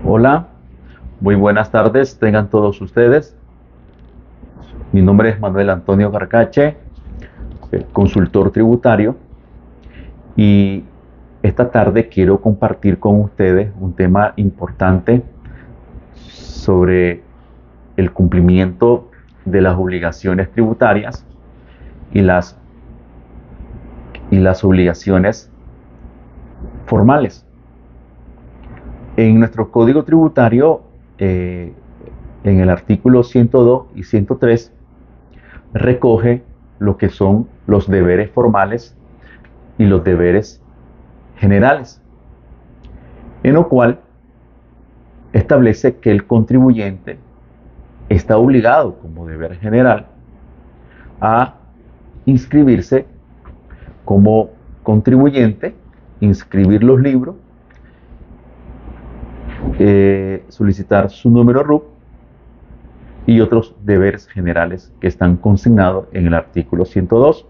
Hola, muy buenas tardes, tengan todos ustedes. Mi nombre es Manuel Antonio Garcache, consultor tributario, y esta tarde quiero compartir con ustedes un tema importante sobre el cumplimiento de las obligaciones tributarias y las obligaciones formales. En nuestro código tributario, en el artículo 102 y 103, recoge lo que son los deberes formales y los deberes generales, en lo cual establece que el contribuyente está obligado como deber general a inscribirse como contribuyente, inscribir los libros, solicitar su número RUC y otros deberes generales que están consignados en el artículo 102.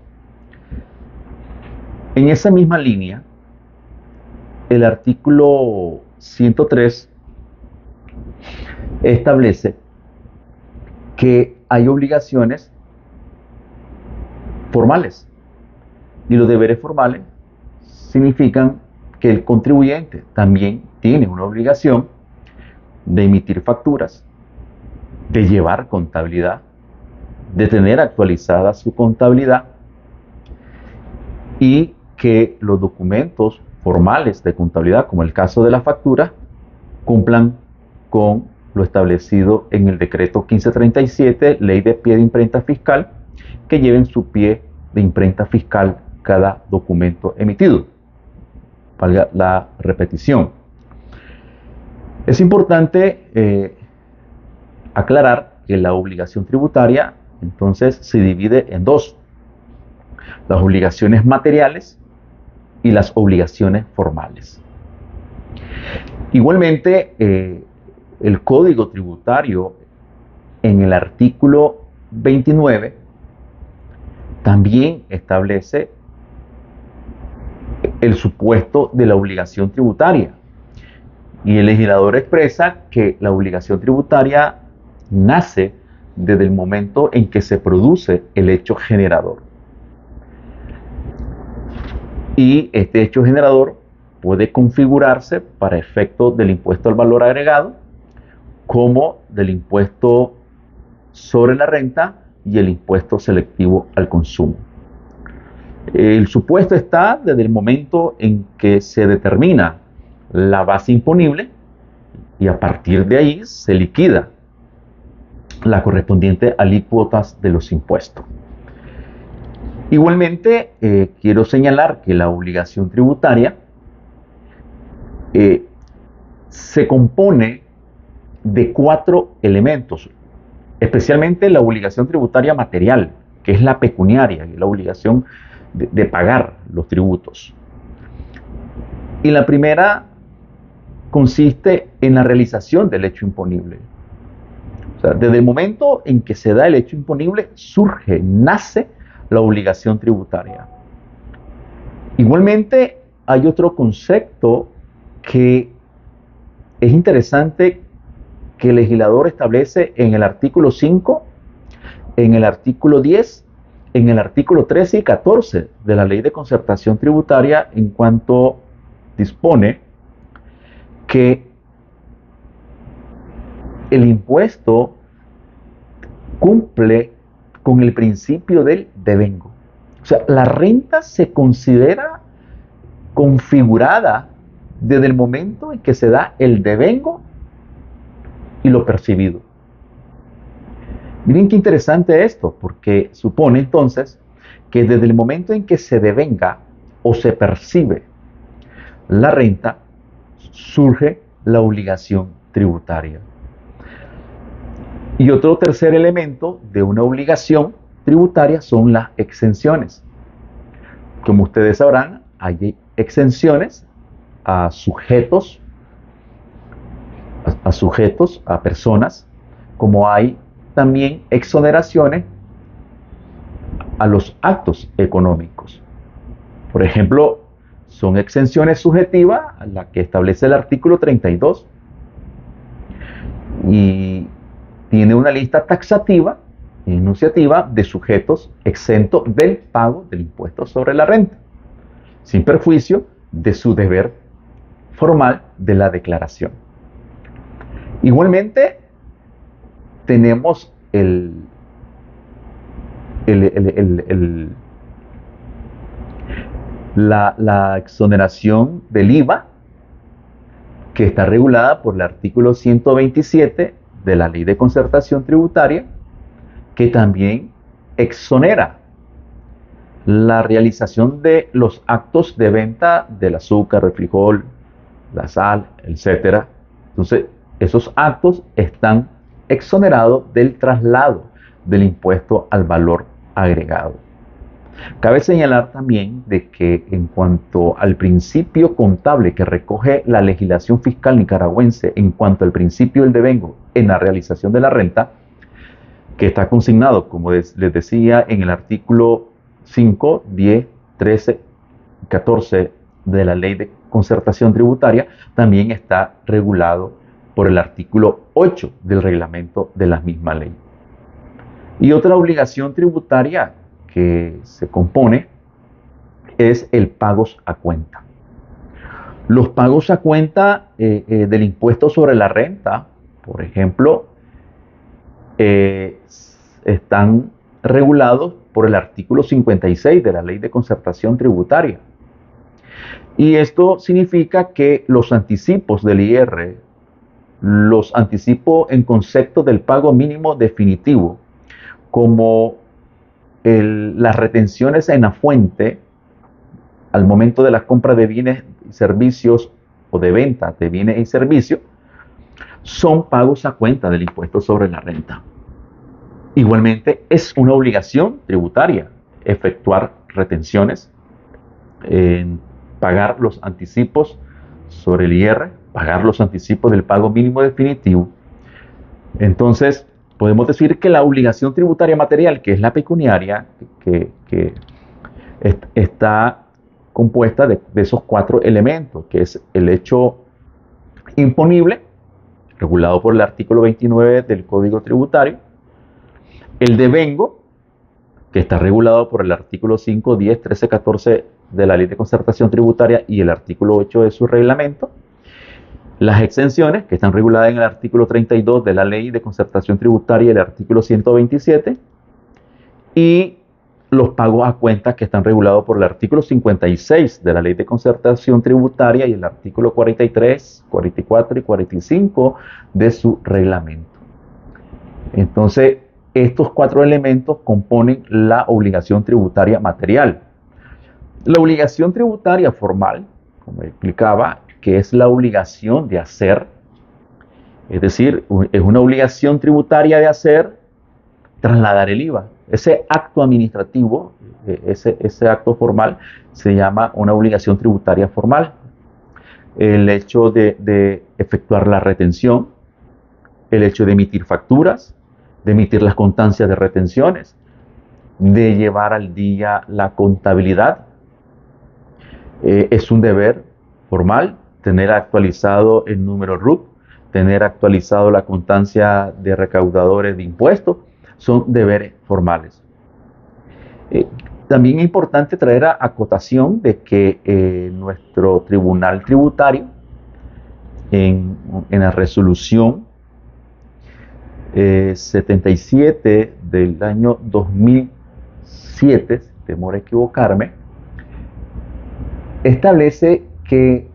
En esa misma línea, el artículo 103 establece que hay obligaciones formales, y los deberes formales significan que el contribuyente también tiene una obligación de emitir facturas, de llevar contabilidad, de tener actualizada su contabilidad, y que los documentos formales de contabilidad, como el caso de la factura, cumplan con lo establecido en el decreto 1537, ley de pie de imprenta fiscal, que lleven su pie de imprenta fiscal cada documento emitido. Valga la repetición. Es importante aclarar que la obligación tributaria entonces se divide en dos: las obligaciones materiales y las obligaciones formales. Igualmente, el Código Tributario, en el artículo 29, también establece el supuesto de la obligación tributaria, y el legislador expresa que la obligación tributaria nace desde el momento en que se produce el hecho generador, y este hecho generador puede configurarse para efectos del impuesto al valor agregado, como del impuesto sobre la renta y el impuesto selectivo al consumo. El supuesto está desde el momento en que se determina la base imponible, y a partir de ahí se liquida la correspondiente alícuotas de los impuestos. Igualmente, quiero señalar que la obligación tributaria se compone de 4 elementos, especialmente la obligación tributaria material, que es la pecuniaria, la obligación de pagar los tributos. Y la primera consiste en la realización del hecho imponible. O sea, desde el momento en que se da el hecho imponible, nace la obligación tributaria. Igualmente, hay otro concepto que es interesante, que el legislador establece en el artículo 5, en el artículo 10, en el artículo 13 y 14 de la Ley de Concertación Tributaria, en cuanto dispone que el impuesto cumple con el principio del devengo. O sea, la renta se considera configurada desde el momento en que se da el devengo y lo percibido. Miren qué interesante esto, porque supone entonces que desde el momento en que se devenga o se percibe la renta, surge la obligación tributaria. Y otro tercer elemento de una obligación tributaria son las exenciones. Como ustedes sabrán, hay exenciones a sujetos, a personas, como hay también exoneraciones a los actos económicos. Por ejemplo, son exenciones subjetivas a las que establece el artículo 32, y tiene una lista taxativa y enunciativa de sujetos exentos del pago del impuesto sobre la renta, sin perjuicio de su deber formal de la declaración. Igualmente, tenemos la exoneración del IVA, que está regulada por el artículo 127 de la Ley de Concertación Tributaria, que también exonera la realización de los actos de venta del azúcar, el frijol, la sal, etc. Entonces, esos actos están exonerados del traslado del impuesto al valor agregado. Cabe señalar también de que en cuanto al principio contable que recoge la legislación fiscal nicaragüense en cuanto al principio del devengo en la realización de la renta, que está consignado, como les decía, en el artículo 5, 10, 13, 14 de la Ley de Concertación Tributaria, también está regulado por el artículo 8 del reglamento de la misma ley. Y otra obligación tributaria que se compone es el pagos a cuenta. Los pagos a cuenta del impuesto sobre la renta, por ejemplo, están regulados por el artículo 56 de la Ley de Concertación Tributaria. Y esto significa que los anticipos del IR, los anticipos en concepto del pago mínimo definitivo, como las retenciones en la fuente al momento de la compra de bienes y servicios o de venta de bienes y servicios, son pagos a cuenta del impuesto sobre la renta. Igualmente, es una obligación tributaria efectuar retenciones, pagar los anticipos sobre el IR, pagar los anticipos del pago mínimo definitivo. Entonces, podemos decir que la obligación tributaria material, que es la pecuniaria, que está compuesta de esos cuatro elementos, que es el hecho imponible, regulado por el artículo 29 del Código Tributario, el devengo, que está regulado por el artículo 5, 10, 13, 14 de la Ley de Concertación Tributaria y el artículo 8 de su reglamento, las exenciones, que están reguladas en el artículo 32 de la Ley de Concertación Tributaria y el artículo 127, y los pagos a cuentas, que están regulados por el artículo 56 de la Ley de Concertación Tributaria y el artículo 43, 44 y 45 de su reglamento. Entonces, estos cuatro elementos componen la obligación tributaria material. La obligación tributaria formal, como explicaba, que es la obligación de hacer, es decir, es una obligación tributaria de hacer, trasladar el IVA. Ese acto administrativo, ese acto formal, se llama una obligación tributaria formal. El hecho de efectuar la retención, el hecho de emitir facturas, de emitir las constancias de retenciones, de llevar al día la contabilidad, es un deber formal. Tener actualizado el número RUT, tener actualizado la constancia de recaudadores de impuestos, son deberes formales. También es importante traer a acotación de que nuestro tribunal tributario, en la resolución 77 del año 2007, si temor a equivocarme, establece que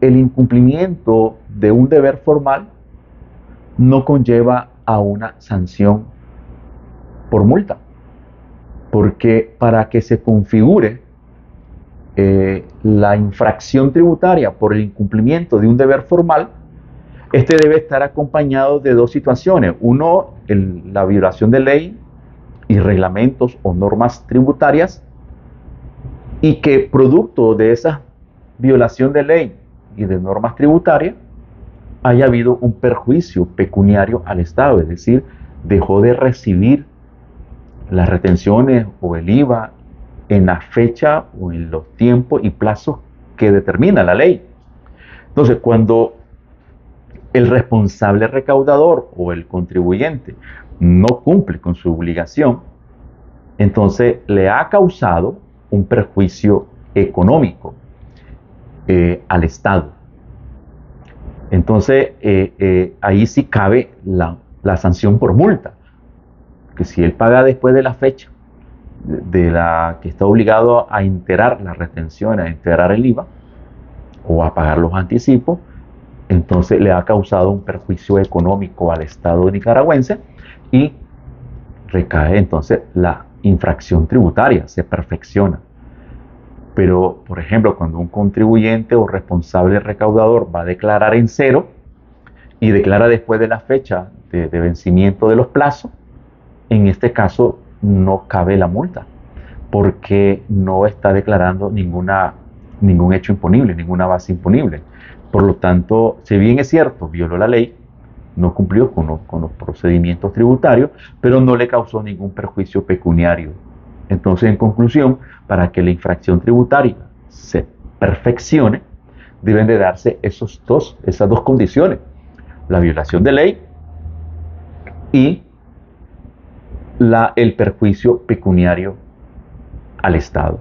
el incumplimiento de un deber formal no conlleva a una sanción por multa, porque para que se configure la infracción tributaria por el incumplimiento de un deber formal, este debe estar acompañado de dos situaciones. Uno, la violación de ley y reglamentos o normas tributarias, y que producto de esa violación de ley y de normas tributarias haya habido un perjuicio pecuniario al Estado, es decir, dejó de recibir las retenciones o el IVA en la fecha o en los tiempos y plazos que determina la ley. Entonces, cuando el responsable recaudador o el contribuyente no cumple con su obligación, entonces le ha causado un perjuicio económico al Estado. Entonces, ahí sí cabe la sanción por multa, que si él paga después de la fecha de la que está obligado a enterar la retención, a enterar el IVA o a pagar los anticipos, entonces le ha causado un perjuicio económico al Estado nicaragüense y recae entonces la infracción tributaria, se perfecciona. Pero, por ejemplo, cuando un contribuyente o responsable recaudador va a declarar en cero y declara después de la fecha de vencimiento de los plazos, en este caso no cabe la multa, porque no está declarando ningún hecho imponible, ninguna base imponible. Por lo tanto, si bien es cierto, violó la ley, no cumplió con los procedimientos tributarios, pero no le causó ningún perjuicio pecuniario. Entonces, en conclusión, para que la infracción tributaria se perfeccione, deben de darse esas dos condiciones: la violación de ley y el perjuicio pecuniario al Estado.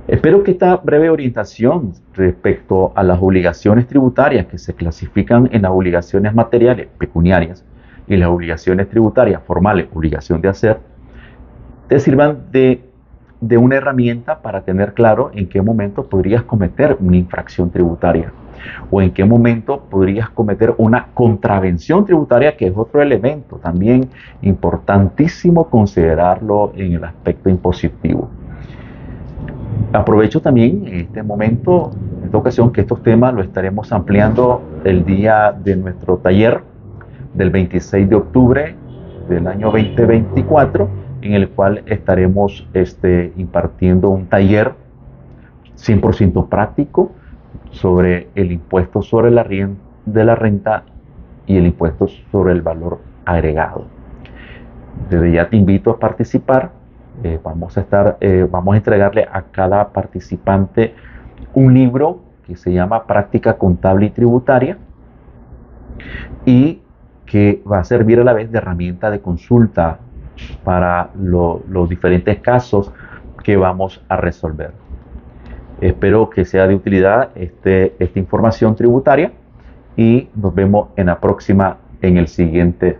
Espero que esta breve orientación respecto a las obligaciones tributarias que se clasifican en las obligaciones materiales pecuniarias y las obligaciones tributarias formales, obligación de hacer, te sirvan de una herramienta para tener claro en qué momento podrías cometer una infracción tributaria o en qué momento podrías cometer una contravención tributaria, que es otro elemento también importantísimo considerarlo en el aspecto impositivo. Aprovecho también en este momento, en esta ocasión, que estos temas los estaremos ampliando el día de nuestro taller del 26 de octubre del año 2024, en el cual estaremos impartiendo un taller 100% práctico sobre el impuesto sobre la renta y el impuesto sobre el valor agregado. Desde ya te invito a participar. Vamos a entregarle a cada participante un libro que se llama Práctica Contable y Tributaria y que va a servir a la vez de herramienta de consulta para los diferentes casos que vamos a resolver. Espero que sea de utilidad esta información tributaria y nos vemos en la próxima, en el siguiente